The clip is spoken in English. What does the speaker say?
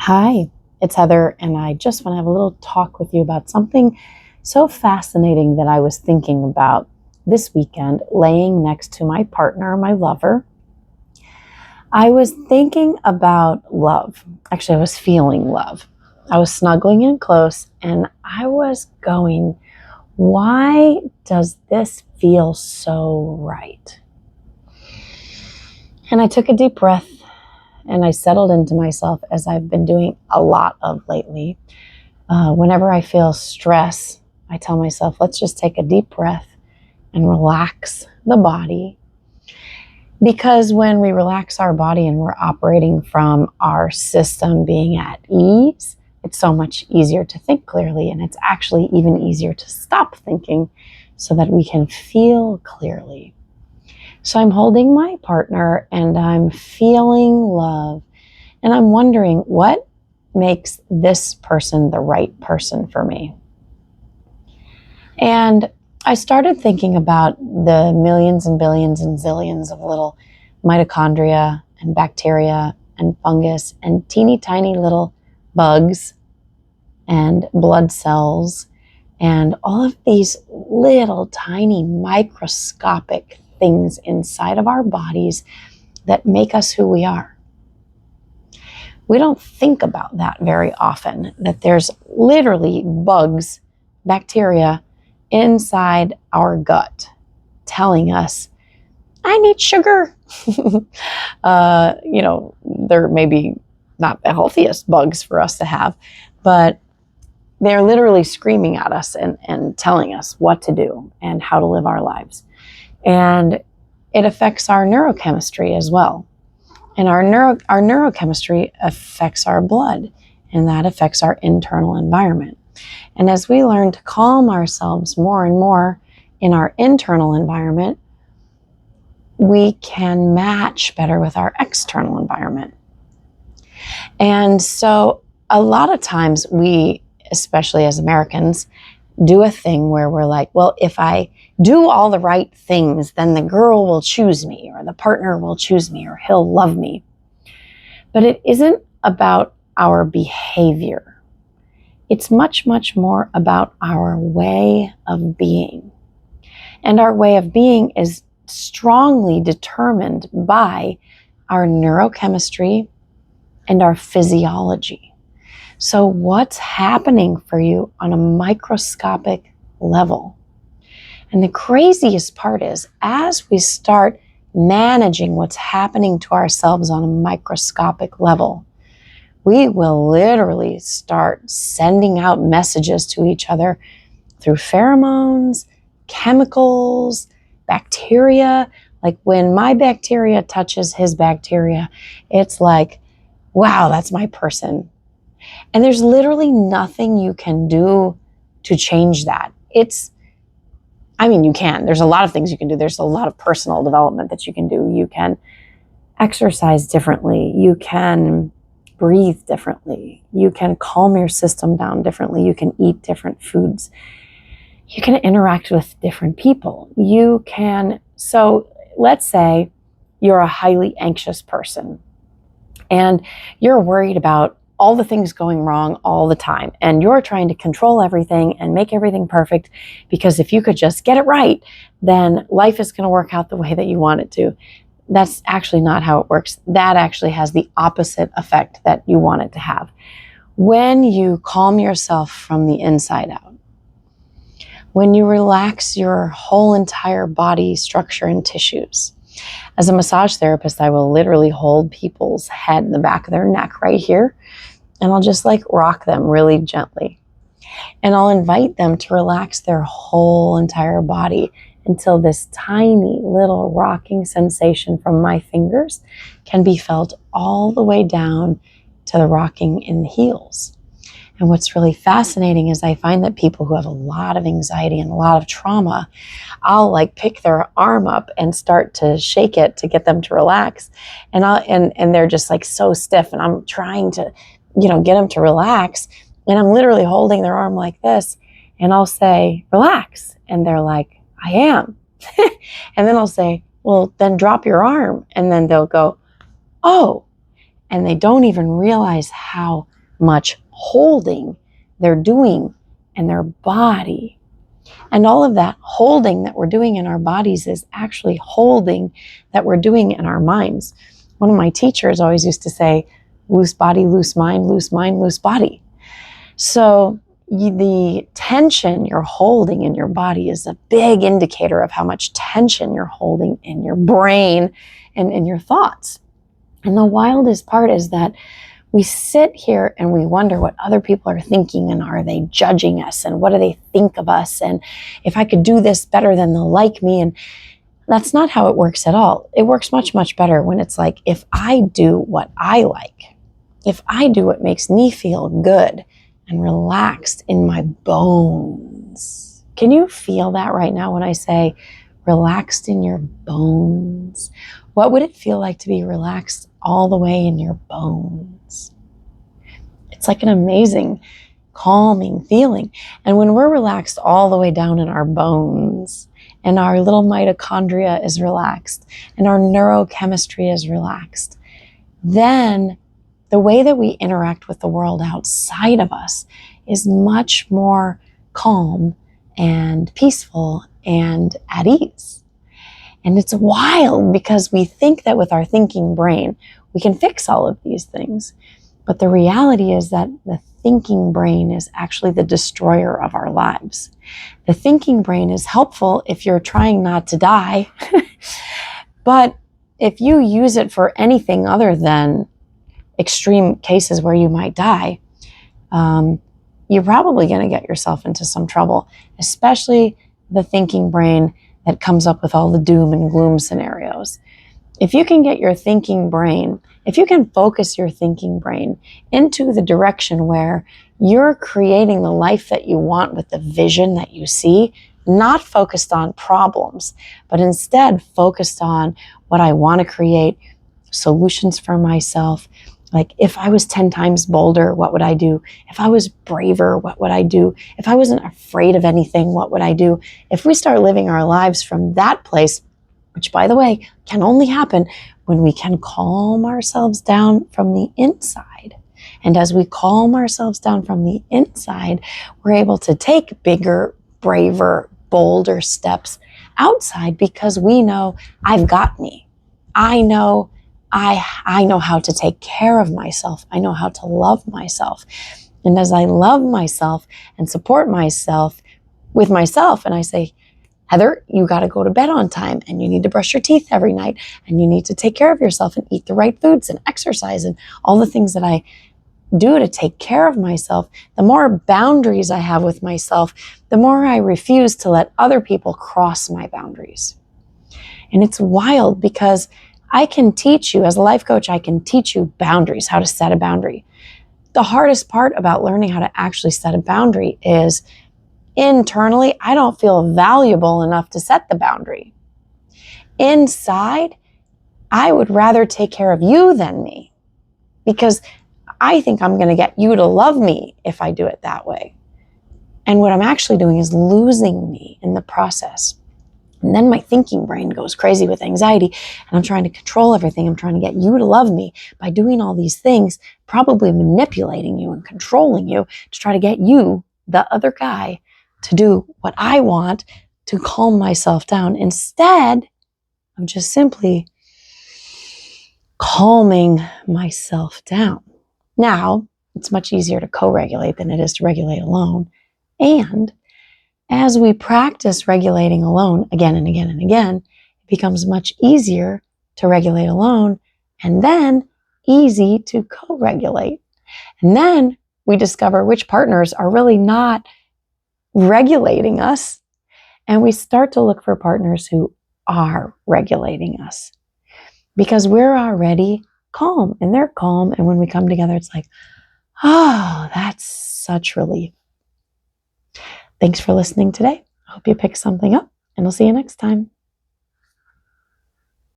Hi, it's Heather, and I just want to have a little talk with you about something so fascinating that I was thinking about this weekend, laying next to my partner, my lover. I was thinking about love. Actually, I was feeling love. I was snuggling in close, and I was going, why does this feel so right? And I took a deep breath and I settled into myself, as I've been doing a lot of lately. Whenever I feel stress, I tell myself, let's just take a deep breath and relax the body. Because when we relax our body and we're operating from our system being at ease, it's so much easier to think clearly, and it's actually even easier to stop thinking so that we can feel clearly. So I'm holding my partner and I'm feeling love, and I'm wondering what makes this person the right person for me. And I started thinking about the millions and billions and zillions of little mitochondria and bacteria and fungus and teeny tiny little bugs and blood cells and all of these little tiny microscopic things inside of our bodies that make us who we are. We don't think about that very often, that there's literally bugs, bacteria inside our gut telling us, I need sugar. They're maybe not the healthiest bugs for us to have, but they're literally screaming at us and telling us what to do and how to live our lives. And it affects our neurochemistry as well. And our neurochemistry affects our blood, and that affects our internal environment. And as we learn to calm ourselves more and more in our internal environment, we can match better with our external environment. And so a lot of times we, especially as Americans, do a thing where we're like, well, if I do all the right things, then the girl will choose me, or the partner will choose me, or he'll love me. But it isn't about our behavior. It's much, much more about our way of being. And our way of being is strongly determined by our neurochemistry and our physiology. So what's happening for you on a microscopic level? And the craziest part is, as we start managing what's happening to ourselves on a microscopic level, we will literally start sending out messages to each other through pheromones, chemicals, bacteria. Like when my bacteria touches his bacteria, it's like, wow, that's my person. And there's literally nothing you can do to change that. You can. There's a lot of things you can do. There's a lot of personal development that you can do. You can exercise differently. You can breathe differently. You can calm your system down differently. You can eat different foods. You can interact with different people. So let's say you're a highly anxious person and you're worried about all the things going wrong all the time, and you're trying to control everything and make everything perfect, because if you could just get it right, then life is going to work out the way that you want it to. That's actually not how it works. That actually has the opposite effect that you want it to have. When you calm yourself from the inside out, when you relax your whole entire body structure and tissues. As a massage therapist, I will literally hold people's head in the back of their neck right here, and I'll just rock them really gently. And I'll invite them to relax their whole entire body until this tiny little rocking sensation from my fingers can be felt all the way down to the rocking in the heels. And what's really fascinating is I find that people who have a lot of anxiety and a lot of trauma, I'll pick their arm up and start to shake it to get them to relax. And they're just so stiff, and I'm trying to, get them to relax. And I'm literally holding their arm like this, and I'll say, relax. And they're like, I am. And then I'll say, well, then drop your arm. And then they'll go, oh. And they don't even realize how much holding they're doing in their body. And all of that holding that we're doing in our bodies is actually holding that we're doing in our minds. One of my teachers always used to say, loose body, loose mind, loose body. So the tension you're holding in your body is a big indicator of how much tension you're holding in your brain and in your thoughts. And the wildest part is that we sit here and we wonder what other people are thinking, and are they judging us, and what do they think of us, and if I could do this better, then they'll like me. And that's not how it works at all. It works much, much better when it's like, if I do what I like, if I do what makes me feel good and relaxed in my bones. Can you feel that right now when I say relaxed in your bones? What would it feel like to be relaxed all the way in your bones? It's like an amazing, calming feeling. And when we're relaxed all the way down in our bones, and our little mitochondria is relaxed, and our neurochemistry is relaxed, then the way that we interact with the world outside of us is much more calm and peaceful and at ease. And it's wild because we think that with our thinking brain, we can fix all of these things. But the reality is that the thinking brain is actually the destroyer of our lives. The thinking brain is helpful if you're trying not to die. But if you use it for anything other than extreme cases where you might die, you're probably going to get yourself into some trouble, especially the thinking brain that comes up with all the doom and gloom scenarios. If you can get your thinking brain, if you can focus your thinking brain into the direction where you're creating the life that you want with the vision that you see, not focused on problems, but instead focused on what I want to create, solutions for myself. Like, if I was 10 times bolder, what would I do? If I was braver, what would I do? If I wasn't afraid of anything, what would I do? If we start living our lives from that place, which, by the way, can only happen when we can calm ourselves down from the inside. And as we calm ourselves down from the inside, we're able to take bigger, braver, bolder steps outside, because we know I've got me. I know how to take care of myself. I know how to love myself. And as I love myself and support myself with myself, and I say, Heather, you got to go to bed on time, and you need to brush your teeth every night, and you need to take care of yourself and eat the right foods and exercise and all the things that I do to take care of myself. The more boundaries I have with myself, the more I refuse to let other people cross my boundaries. And it's wild, because I can teach you, as a life coach, I can teach you boundaries, how to set a boundary. The hardest part about learning how to actually set a boundary is internally, I don't feel valuable enough to set the boundary. Inside, I would rather take care of you than me, because I think I'm going to get you to love me if I do it that way. And what I'm actually doing is losing me in the process. And then my thinking brain goes crazy with anxiety, and I'm trying to control everything. I'm trying to get you to love me by doing all these things, probably manipulating you and controlling you to try to get you, the other guy, to do what I want to calm myself down, instead of just simply calming myself down. Now, it's much easier to co-regulate than it is to regulate alone. And as we practice regulating alone again and again and again, it becomes much easier to regulate alone, and then easy to co-regulate. And then we discover which partners are really not regulating us, and we start to look for partners who are regulating us, because we're already calm and they're calm. And when we come together, it's like, oh, that's such relief. Thanks for listening today. I hope you pick something up, and I'll see you next time.